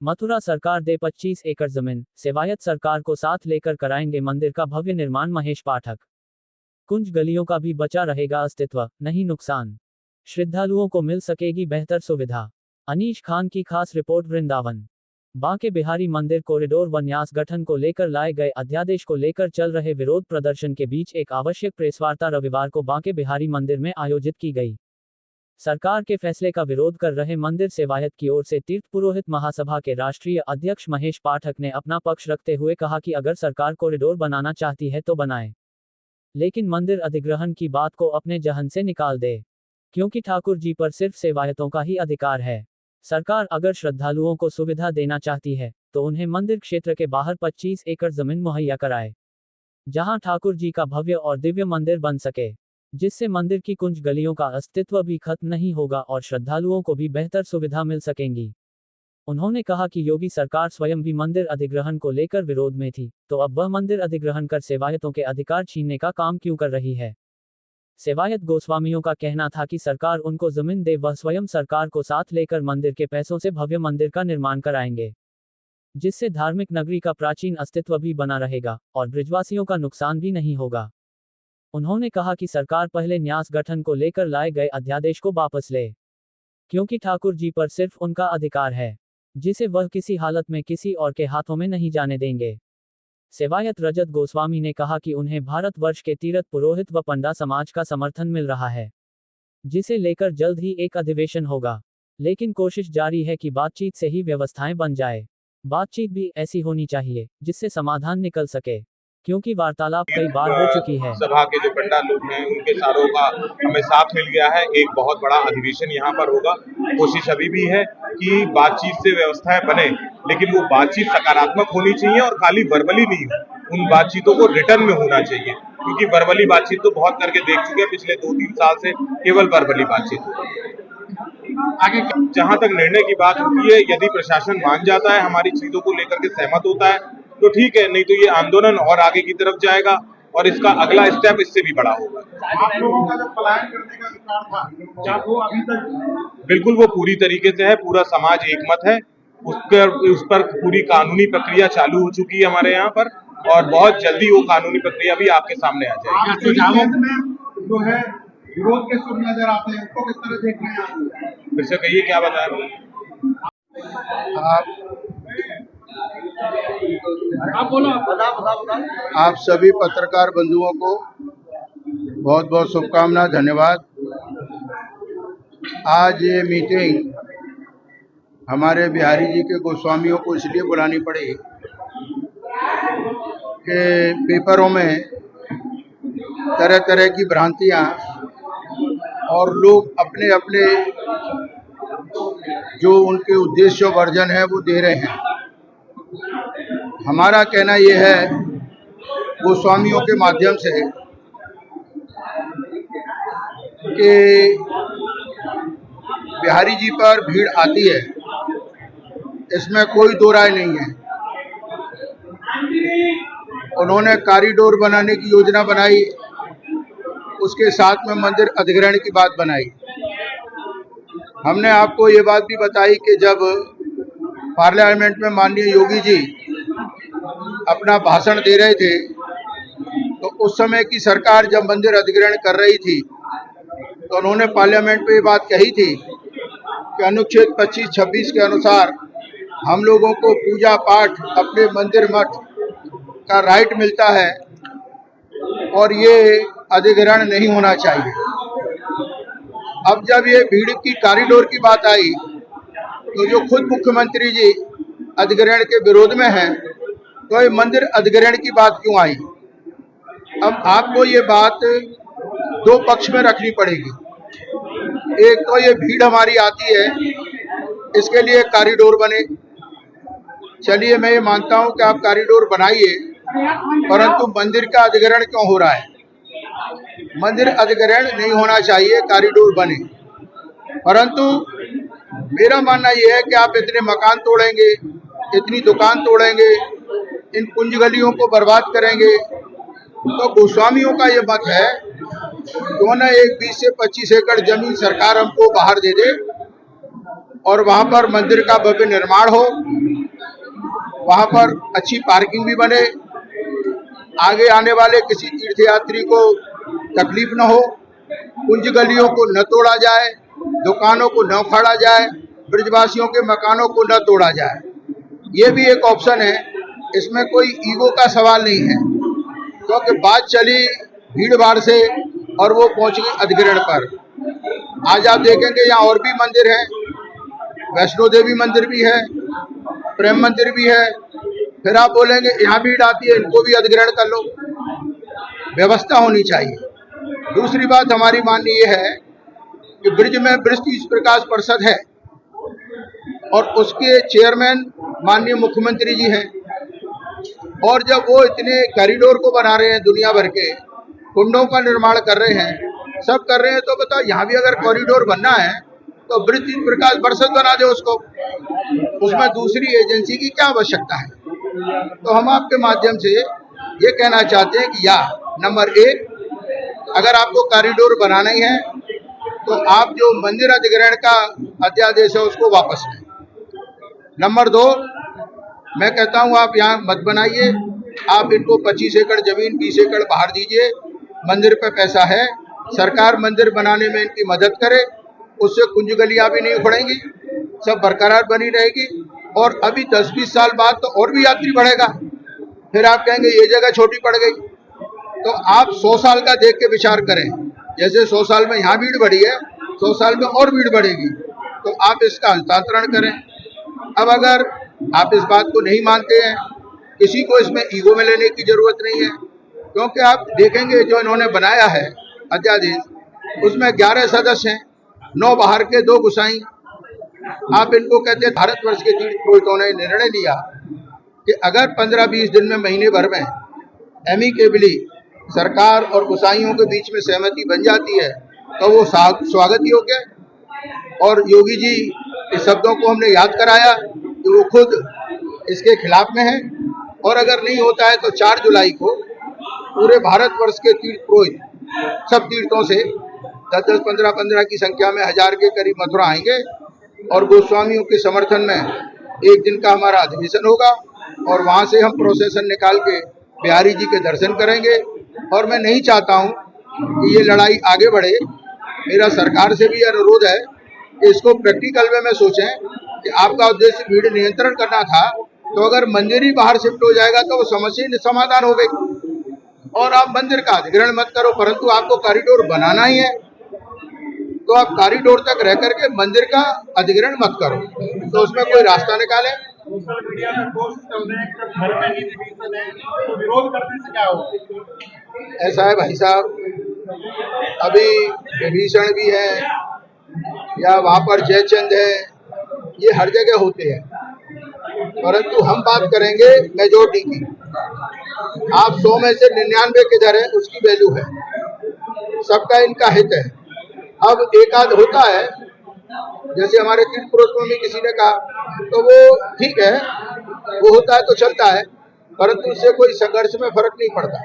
मथुरा सरकार दे 25 एकड़ जमीन, सेवायत सरकार को साथ लेकर कराएंगे मंदिर का भव्य निर्माण। महेश पाठक। कुंज गलियों का भी बचा रहेगा अस्तित्व, नहीं नुकसान। श्रद्धालुओं को मिल सकेगी बेहतर सुविधा। अनीश खान की खास रिपोर्ट। वृंदावन बांके बिहारी मंदिर कॉरिडोर वन्यास गठन को लेकर लाए गए अध्यादेश को लेकर चल रहे विरोध प्रदर्शन के बीच एक आवश्यक प्रेसवार्ता रविवार को बांके बिहारी मंदिर में आयोजित की गई। सरकार के फैसले का विरोध कर रहे मंदिर सेवायत की ओर से तीर्थ पुरोहित महासभा के राष्ट्रीय अध्यक्ष महेश पाठक ने अपना पक्ष रखते हुए कहा कि अगर सरकार कॉरिडोर बनाना चाहती है तो बनाए, लेकिन मंदिर अधिग्रहण की बात को अपने जहन से निकाल दे, क्योंकि ठाकुर जी पर सिर्फ सेवायतों का ही अधिकार है। सरकार अगर श्रद्धालुओं को सुविधा देना चाहती है तो उन्हें मंदिर क्षेत्र के बाहर 25 एकड़ जमीन मुहैया कराए, जहां ठाकुर जी का भव्य और दिव्य मंदिर बन सके, जिससे मंदिर की कुंज गलियों का अस्तित्व भी खत्म नहीं होगा और श्रद्धालुओं को भी बेहतर सुविधा मिल सकेंगी। उन्होंने कहा कि योगी सरकार स्वयं भी मंदिर अधिग्रहण को लेकर विरोध में थी, तो अब वह मंदिर अधिग्रहण कर सेवायतों के अधिकार छीनने का काम क्यों कर रही है। सेवायत गोस्वामियों का कहना था कि सरकार उनको जमीन दे, वह स्वयं सरकार को साथ लेकर मंदिर के पैसों से भव्य मंदिर का निर्माण कराएंगे, जिससे धार्मिक नगरी का प्राचीन अस्तित्व भी बना रहेगा और ब्रिजवासियों का नुकसान भी नहीं होगा। उन्होंने कहा कि सरकार पहले न्यास गठन को लेकर लाए गए अध्यादेश को वापस ले, क्योंकि ठाकुर जी पर सिर्फ उनका अधिकार है, जिसे वह किसी हालत में किसी और के हाथों में नहीं जाने देंगे। सेवायत रजत गोस्वामी ने कहा कि उन्हें भारतवर्ष के तीर्थ पुरोहित व पंडा समाज का समर्थन मिल रहा है, जिसे लेकर जल्द ही एक अधिवेशन होगा, लेकिन कोशिश जारी है कि बातचीत से ही व्यवस्थाएं बन जाए। बातचीत भी ऐसी होनी चाहिए जिससे समाधान निकल सके, क्योंकि वार्तालाप कई बार हो चुकी है। सभा के जो पंडित लोग हैं उनके सारों का हमें साथ मिल गया है। एक बहुत बड़ा अधिवेशन यहाँ पर होगा। कोशिश अभी भी है कि बातचीत से व्यवस्थाएं बने, लेकिन वो बातचीत सकारात्मक होनी चाहिए और खाली वर्बली नहीं हो। उन बातचीतों को रिटर्न में होना चाहिए, क्योंकि वर्बली बातचीत तो बहुत करके देख चुके हैं। पिछले 2-3 साल से केवल वर्बली बातचीत। आगे जहां तक निर्णय की बात होती है, यदि प्रशासन मान जाता है, हमारी चीजों को लेकर के सहमत होता है तो ठीक है, नहीं तो ये आंदोलन और आगे की तरफ जाएगा और इसका अगला स्टेप इससे भी बड़ा होगा। आप लोगों का जो पलायन करने का विचार था, क्या वो अभी तक? बिल्कुल, वो पूरी तरीके से है। पूरा समाज एकमत है। उस पर पूरी कानूनी प्रक्रिया चालू हो चुकी है हमारे यहाँ पर, और बहुत जल्दी वो कानूनी प्रक्रिया भी आपके सामने आ जाएगी। जो है विरोध के सुर नजर आते हैं, उसको किस तरह देख रहे हैं? फिर से कहिए, क्या बताया आप बोलो। आप सभी पत्रकार बंधुओं को बहुत बहुत शुभकामना, धन्यवाद। आज ये मीटिंग हमारे बिहारी जी के गोस्वामियों को इसलिए बुलानी पड़ी कि पेपरों में तरह तरह की भ्रांतियां और लोग अपने अपने जो उनके उद्देश्य वर्जन है वो दे रहे हैं। हमारा कहना यह है गोस्वामियों के माध्यम से कि बिहारी जी पर भीड़ आती है, इसमें कोई दो राय नहीं है। उन्होंने कॉरिडोर बनाने की योजना बनाई, उसके साथ में मंदिर अधिग्रहण की बात बनाई। हमने आपको ये बात भी बताई कि जब पार्लियामेंट में माननीय योगी जी अपना भाषण दे रहे थे तो उस समय की सरकार जब मंदिर अधिग्रहण कर रही थी तो उन्होंने पार्लियामेंट में ये बात कही थी कि अनुच्छेद 25-26 के अनुसार हम लोगों को पूजा पाठ अपने मंदिर मठ का राइट मिलता है और ये अधिग्रहण नहीं होना चाहिए। अब जब ये भीड़ की कॉरिडोर की बात आई तो जो खुद मुख्यमंत्री जी अधिग्रहण के विरोध में हैं, तो ये मंदिर अधिग्रहण की बात क्यों आई। अब आपको ये बात दो पक्ष में रखनी पड़ेगी। एक तो ये भीड़ हमारी आती है, इसके लिए कॉरिडोर बने। चलिए, मैं ये मानता हूं कि आप कॉरिडोर बनाइए, परंतु मंदिर का अधिग्रहण क्यों हो रहा है। मंदिर अधिग्रहण नहीं होना चाहिए, कॉरिडोर बने। परंतु मेरा मानना यह है कि आप इतने मकान तोड़ेंगे, इतनी दुकान तोड़ेंगे, इन कुंज गलियों को बर्बाद करेंगे, तो गोस्वामियों का ये मत है क्यों न एक 20 से 25 एकड़ जमीन सरकार हमको बाहर दे दे और वहां पर मंदिर का भव्य निर्माण हो वहां पर अच्छी पार्किंग भी बने, आगे आने वाले किसी तीर्थयात्री को तकलीफ न हो, कुंज गलियों को न तोड़ा जाए, दुकानों को न उखाड़ा जाए, ब्रजवासियों के मकानों को न तोड़ा जाए। ये भी एक ऑप्शन है, इसमें कोई ईगो का सवाल नहीं है, क्योंकि बात चली भीड़ भाड़ से और वो पहुंच गई अधिग्रहण पर। आज आप देखेंगे यहाँ और भी मंदिर हैं, वैष्णो देवी मंदिर भी है, प्रेम मंदिर भी है, फिर आप बोलेंगे यहाँ भीड़ आती है, इनको भी अधिग्रहण कर लो। व्यवस्था होनी चाहिए। दूसरी बात हमारी माननी ये है कि ब्रिज में ब्रिज तीर्थ प्रकाश परिषद है और उसके चेयरमैन माननीय मुख्यमंत्री जी हैं, और जब वो इतने कॉरिडोर को बना रहे हैं, दुनिया भर के कुंडों का निर्माण कर रहे हैं, सब कर रहे हैं, तो बताओ यहाँ भी अगर कॉरिडोर बनना है तो ब्रिज तीर्थ प्रकाश परिषद बना दे उसको, उसमें दूसरी एजेंसी की क्या आवश्यकता है। तो हम आपके माध्यम से ये कहना चाहते हैं कि या नंबर 1, अगर आपको कॉरिडोर बनाना ही है तो आप जो मंदिर अधिग्रहण का अध्यादेश है उसको वापस लें। नंबर 2, मैं कहता हूं आप यहाँ मत बनाइए, आप इनको 25 एकड़ जमीन 20 एकड़ बाहर दीजिए, मंदिर पे पैसा है, सरकार मंदिर बनाने में इनकी मदद करे, उससे कुंज गलियां भी नहीं उखड़ेंगी, सब बरकरार बनी रहेगी, और अभी 10-20 साल बाद तो और भी यात्री बढ़ेगा, फिर आप कहेंगे ये जगह छोटी पड़ गई। तो आप 100 साल का देख के विचार करें, जैसे 100 साल में यहाँ भीड़ बढ़ी है, 100 साल में और भीड़ बढ़ेगी, तो आप इसका हस्तांतरण करें। अब अगर आप इस बात को नहीं मानते हैं, किसी को इसमें ईगो में लेने की जरूरत नहीं है, क्योंकि आप देखेंगे जो इन्होंने बनाया है अध्यादेश, उसमें 11 सदस्य हैं, 9 बाहर के, 2 गुसाई। आप इनको कहते हैं भारतवर्ष के तीर्थ पुरोहितों ने निर्णय लिया कि अगर 15-20 दिन में, महीने भर में एमिकेबली सरकार और गुसाइयों के बीच में सहमति बन जाती है तो वो स्वागत योग्य है। और योगी जी के शब्दों को हमने याद कराया कि वो खुद इसके खिलाफ में है, और अगर नहीं होता है तो 4 जुलाई को पूरे भारतवर्ष के तीर्थ पुरोहित सब तीर्थों से 10-10, 15-15 की संख्या में 1000 के करीब मथुरा आएंगे, और गोस्वामियों के समर्थन में एक दिन का हमारा अधिवेशन होगा, और वहां से हम प्रोसेसन निकाल के बिहारी जी के दर्शन करेंगे। और मैं नहीं चाहता हूं कि ये लड़ाई आगे बढ़े। मेरा सरकार से भी अनुरोध है कि इसको प्रैक्टिकल वे में सोचें कि आपका उद्देश्य भीड़ नियंत्रण करना था, तो अगर मंदिर ही बाहर शिफ्ट हो जाएगा तो वो समस्या समाधान हो गई, और आप मंदिर का अधिग्रहण मत करो, परंतु आपको कॉरिडोर बनाना ही है तो आप कॉरिडोर तक रह करके मंदिर का अधिग्रहण मत करो, तो उसमें कोई रास्ता निकाले। सोशल मीडिया में पोस्ट चल रहे हैं कि घर में ही डिवीजन है, तो विरोध करने से क्या होगा? ऐसा है भाई साहब, अभी विभीषण भी है या वहां पर जयचंद है, ये हर जगह होते हैं, परंतु हम बात करेंगे मेजोरिटी की। आप 100 में से 99 किधर है उसकी वैल्यू है, सबका इनका हित है। अब एक आध होता है, जैसे हमारे तीर्थ पुरुषों में किसी ने कहा, तो वो ठीक है, वो होता है तो चलता है, परंतु इससे कोई संघर्ष में फर्क नहीं पड़ता।